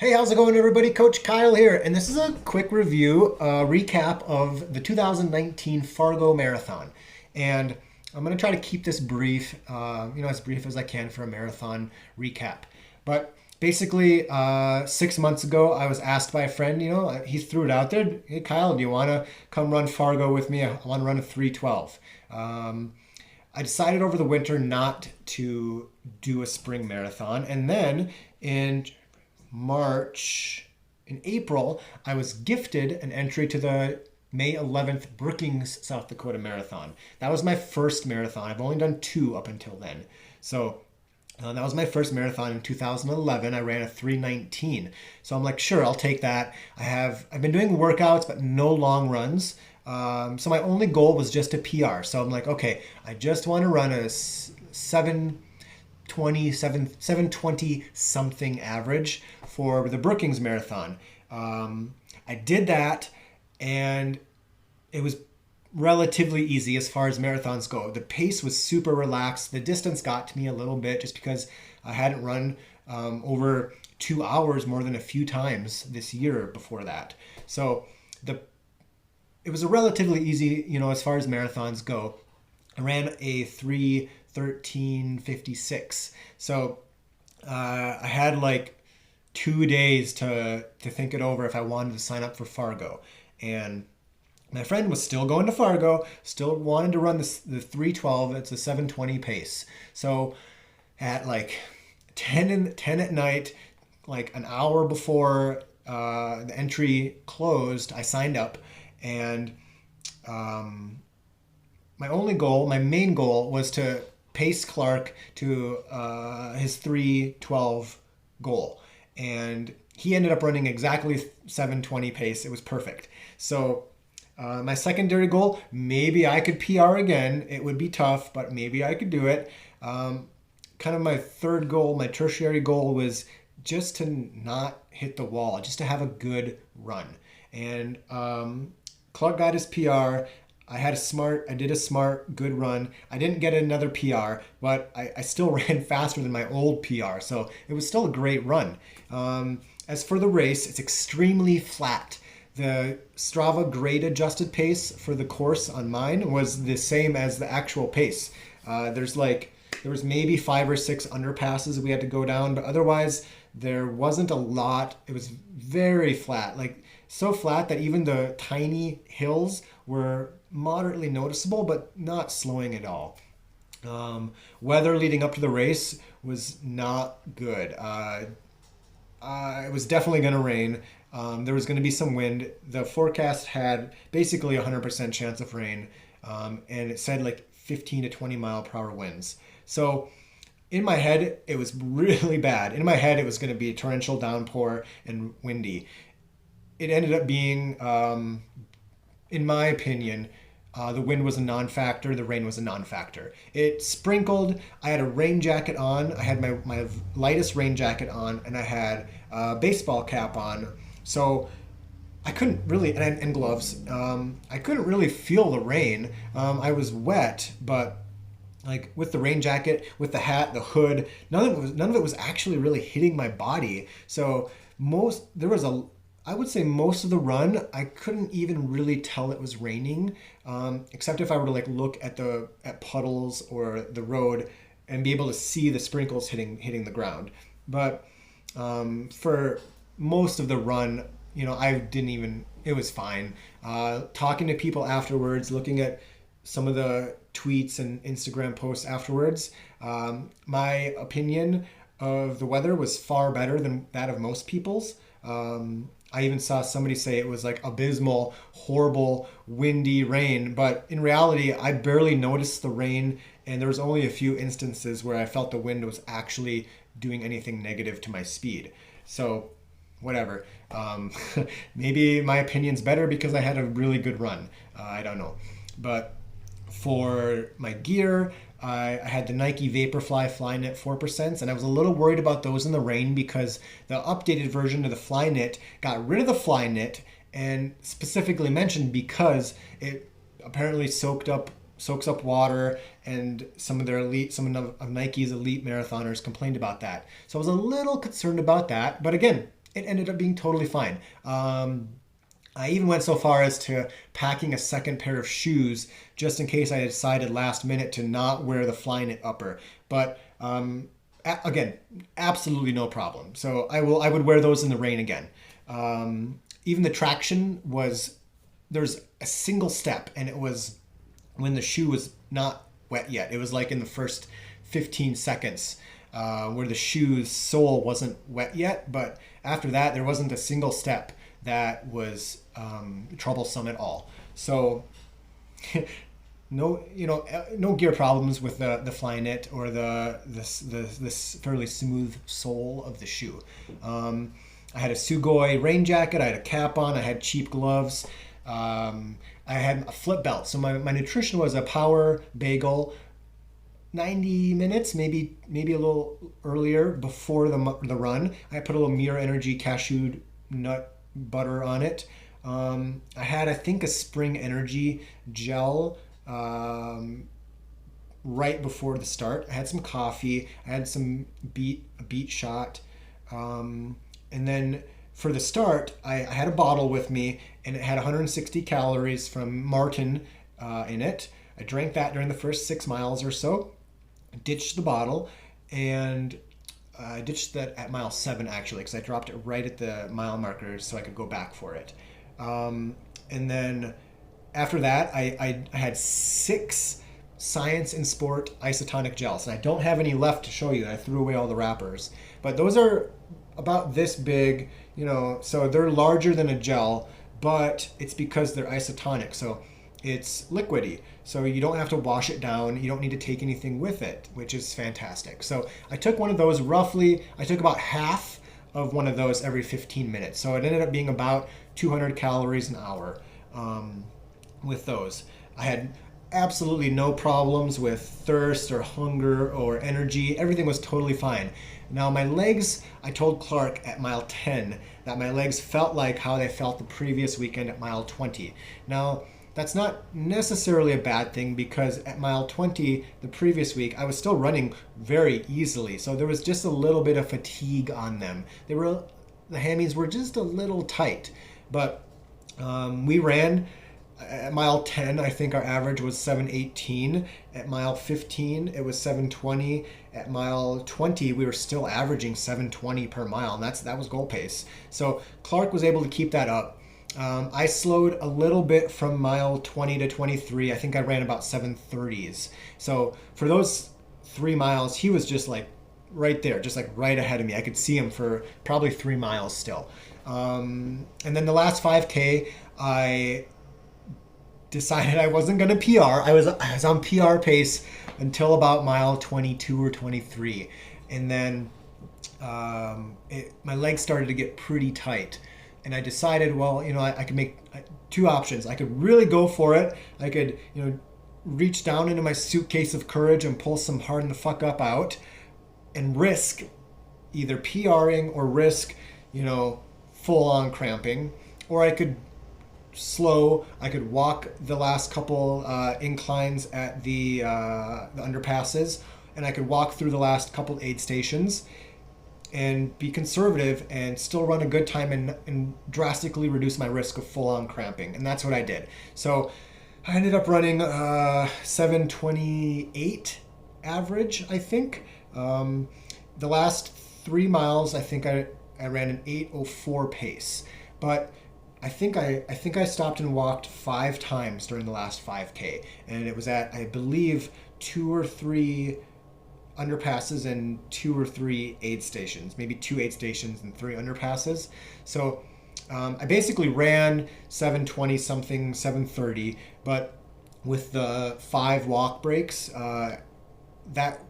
Hey, how's it going, everybody? Coach Kyle here, and this is a quick review, recap of the 2019 Fargo Marathon. And I'm going to try to keep this brief, as brief as I can for a marathon recap. But basically, 6 months ago, I was asked by a friend, he threw it out there. Hey, Kyle, do you want to come run Fargo with me? I want to run a 3:12. I decided over the winter not to do a spring marathon. And then in in April, I was gifted an entry to the May 11th Brookings, South Dakota Marathon. That was my first marathon. I've only done two up until then. So that was my first marathon in 2011. I ran a 3:19. So I'm like, sure, I'll take that. I've been doing workouts, but no long runs. So my only goal was just a PR. So I'm like, okay, I just want to run a 720 something average for the Brookings Marathon. I did that, and it was relatively easy as far as marathons go. The pace was super relaxed. The distance got to me a little bit just because I hadn't run over 2 hours more than a few times this year before that. So it was a relatively easy, as far as marathons go. I ran a 3:13:56. So I had like 2 days to think it over if I wanted to sign up for Fargo. And my friend was still going to Fargo, still wanted to run the 3:12. It's a 7:20 pace. So at like 10 at night, like an hour before the entry closed, I signed up. And my main goal was to pace Clark to his 3:12 goal. And he ended up running exactly 7:20 pace. It was perfect. So my secondary goal, maybe I could PR again. It would be tough, but maybe I could do it. Kind of my third goal, my tertiary goal, was just to not hit the wall, just to have a good run. And Clark got his PR. I did a smart, good run. I didn't get another PR, but I still ran faster than my old PR. So it was still a great run. As for the race, it's extremely flat. The Strava grade adjusted pace for the course on mine was the same as the actual pace. There was maybe 5 or 6 underpasses we had to go down, but otherwise there wasn't a lot. It was very flat, like so flat that even the tiny hills were moderately noticeable, but not slowing at all. Weather leading up to the race was not good. It was definitely going to rain. There was going to be some wind. The forecast had basically 100% chance of rain, and it said like 15 to 20 mile per hour winds. So in my head, it was really bad. In my head, it was going to be a torrential downpour and windy. It ended up being, in my opinion, the wind was a non-factor. The rain was a non-factor. It sprinkled. I had a rain jacket on. I had my lightest rain jacket on, and I had a baseball cap on. So I couldn't really, and gloves. I couldn't really feel the rain. I was wet, but like with the rain jacket, with the hat, the hood, none of it was actually really hitting my body. So I would say most of the run, I couldn't even really tell it was raining, except if I were to like look at puddles or the road and be able to see the sprinkles hitting the ground. But for most of the run, it was fine. Talking to people afterwards, looking at some of the tweets and Instagram posts afterwards, my opinion of the weather was far better than that of most people's. I even saw somebody say it was like abysmal, horrible, windy rain. But in reality, I barely noticed the rain, and there was only a few instances where I felt the wind was actually doing anything negative to my speed. So, whatever. Maybe my opinion's better because I had a really good run. I don't know. But for my gear, I had the Nike Vaporfly Flyknit 4%, and I was a little worried about those in the rain because the updated version of the Flyknit got rid of the Flyknit, and specifically mentioned because it apparently soaks up water, and some of Nike's elite marathoners complained about that. So I was a little concerned about that, but again, it ended up being totally fine. I even went so far as to packing a second pair of shoes just in case I decided last minute to not wear the Flyknit upper. But again, absolutely no problem. So I would wear those in the rain again. Even the traction was, there's a single step, and it was when the shoe was not wet yet. It was like in the first 15 seconds where the shoe's sole wasn't wet yet. But after that, there wasn't a single step that was troublesome at all. So no gear problems with the Flyknit or this fairly smooth sole of the shoe. I had a Sugoi rain jacket. I had a cap on. I had cheap gloves. I had a flip belt. So my nutrition was a power bagel, 90 minutes, maybe a little earlier before the run. I put a little Mirror Energy cashew nut butter on it. I had, I think, a Spring Energy gel right before the start. I had some coffee. I had some a beet shot. And then for the start, I had a bottle with me, and it had 160 calories from Martin in it. I drank that during the first 6 miles or so, ditched the bottle, and I ditched that at mile 7 actually, because I dropped it right at the mile marker so I could go back for it. And then after that, I had 6 Science and Sport isotonic gels, and I don't have any left to show you. I threw away all the wrappers, but those are about this big, so they're larger than a gel, but it's because they're isotonic, so it's liquidy, so you don't have to wash it down. You don't need to take anything with it, which is fantastic. So I took one of those I took about half of one of those every 15 minutes. So it ended up being about 200 calories an hour with those. I had absolutely no problems with thirst or hunger or energy. Everything was totally fine. Now my legs, I told Clark at mile 10 that my legs felt like how they felt the previous weekend at mile 20. Now that's not necessarily a bad thing, because at mile 20 the previous week I was still running very easily. So there was just a little bit of fatigue on them. The hammies were just a little tight, but we ran. At mile 10, I think our average was 7:18. At mile 15, it was 7:20. At mile 20, we were still averaging 7:20 per mile, and that was goal pace. So Clark was able to keep that up. I slowed a little bit from mile 20 to 23. I think I ran about 7:30s. So for those 3 miles, he was just like right there, just like right ahead of me. I could see him for probably 3 miles still. And then the last 5K, I decided I wasn't going to PR. I was on PR pace until about mile 22 or 23. And then my legs started to get pretty tight. And I decided, well, I could make 2 options. I could really go for it. I could, reach down into my suitcase of courage and pull some harden the fuck up out and risk either PRing or risk, full on cramping. Or I could slow. I could walk the last couple inclines at the underpasses, and I could walk through the last couple aid stations and be conservative and still run a good time and drastically reduce my risk of full-on cramping. And that's what I did. So I ended up running 7:28 average, I think. The last 3 miles, I think I ran an 8:04 pace, but I think I stopped and walked 5 times during the last 5K, and it was at, I believe, 2 or 3 underpasses and 2 or 3 aid stations, maybe 2 aid stations and 3 underpasses. So I basically ran 7:20 something, 7:30, but with the 5 walk breaks, that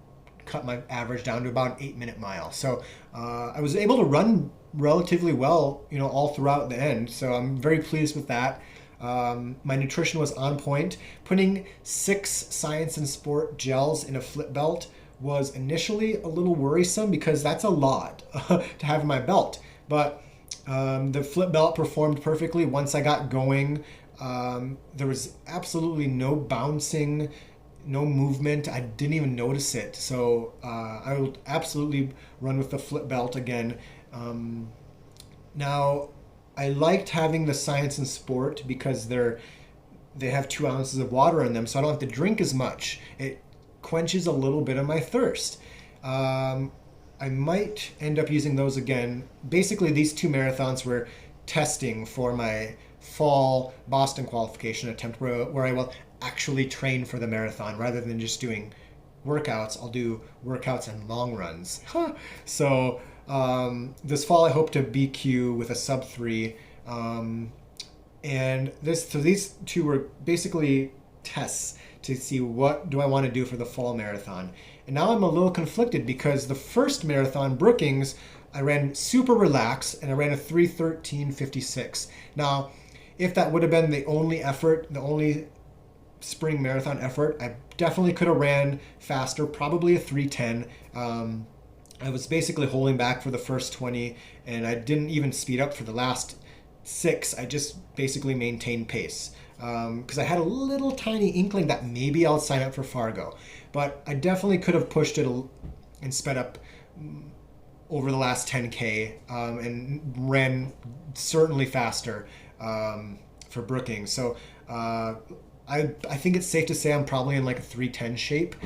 cut my average down to about an 8-minute mile. So I was able to run relatively well, all throughout the end. So I'm very pleased with that. My nutrition was on point. Putting 6 Science and Sport gels in a flip belt was initially a little worrisome, because that's a lot to have in my belt. But the flip belt performed perfectly once I got going. There was absolutely no bouncing, no movement. I didn't even notice it. So I will absolutely run with the flip belt again. Now, I liked having the Science and Sport because they have 2 ounces of water in them, so I don't have to drink as much. It quenches a little bit of my thirst. I might end up using those again. Basically, these 2 marathons were testing for my fall Boston qualification attempt where I will actually train for the marathon rather than just doing workouts. I'll do workouts and long runs. So this fall I hope to BQ with a sub 3. And these two were basically tests to see what do I want to do for the fall marathon. And now I'm a little conflicted because the first marathon, Brookings, I ran super relaxed and I ran a 3:13:56. Now, if that would have been the only effort, the only spring marathon effort, I definitely could have ran faster, probably a 3:10. I was basically holding back for the first 20 and I didn't even speed up for the last 6. I just basically maintained pace because I had a little tiny inkling that maybe I'll sign up for Fargo, but I definitely could have pushed it and sped up over the last 10K and ran certainly faster for Brookings. So I think it's safe to say I'm probably in like a 3:10 shape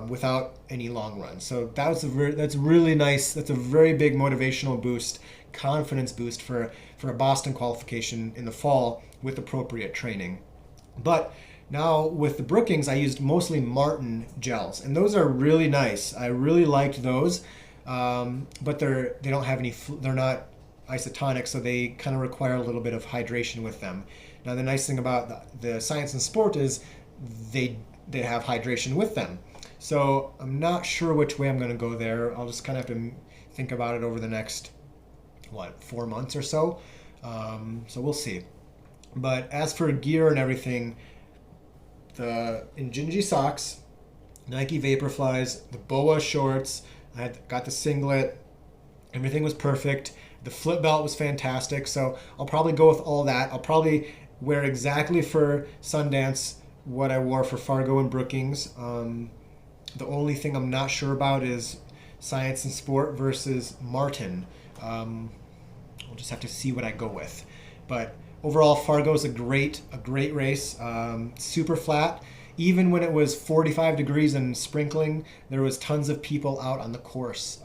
without any long runs. So that's really nice. That's a very big motivational boost, confidence boost for a Boston qualification in the fall with appropriate training. But now with the Brookings, I used mostly Martin gels, and those are really nice. I really liked those, but they don't have any. They're not isotonic, so they kind of require a little bit of hydration with them. Now the nice thing about the Science and Sport is they have hydration with them. So I'm not sure which way I'm going to go there. I'll just kind of have to think about it over the next 4 months or so. So we'll see. But as for gear and everything, the Injinji socks, Nike Vaporflies, the BOA shorts, I got the singlet, everything was perfect. The flip belt was fantastic, so I'll probably go with all that. I'll probably wear exactly for Sundance what I wore for Fargo and Brookings. The only thing I'm not sure about is Science and Sport versus Martin. We'll just have to see what I go with. But overall, Fargo is a great race. Super flat. Even when it was 45 degrees and sprinkling, there was tons of people out on the course.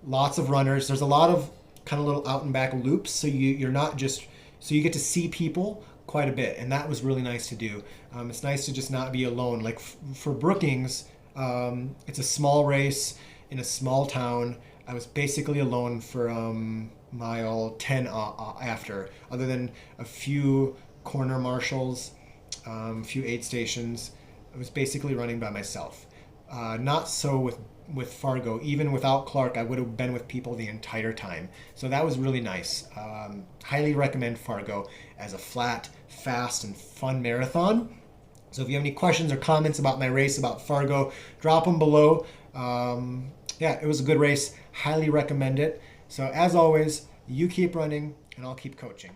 Lots of runners. There's a lot of kind of little out and back loops, so you're not just so you get to see people quite a bit, and that was really nice to do. It's nice to just not be alone. Like for Brookings, it's a small race in a small town. I was basically alone for mile 10 after, other than a few corner marshals, a few aid stations. I was basically running by myself. Not so with Fargo. Even without Clark, I would have been with people the entire time. So that was really nice. Highly recommend Fargo as a flat, fast, and fun marathon. So if you have any questions or comments about my race, about Fargo, drop them below. Yeah, it was a good race. Highly recommend it. So as always, you keep running and I'll keep coaching.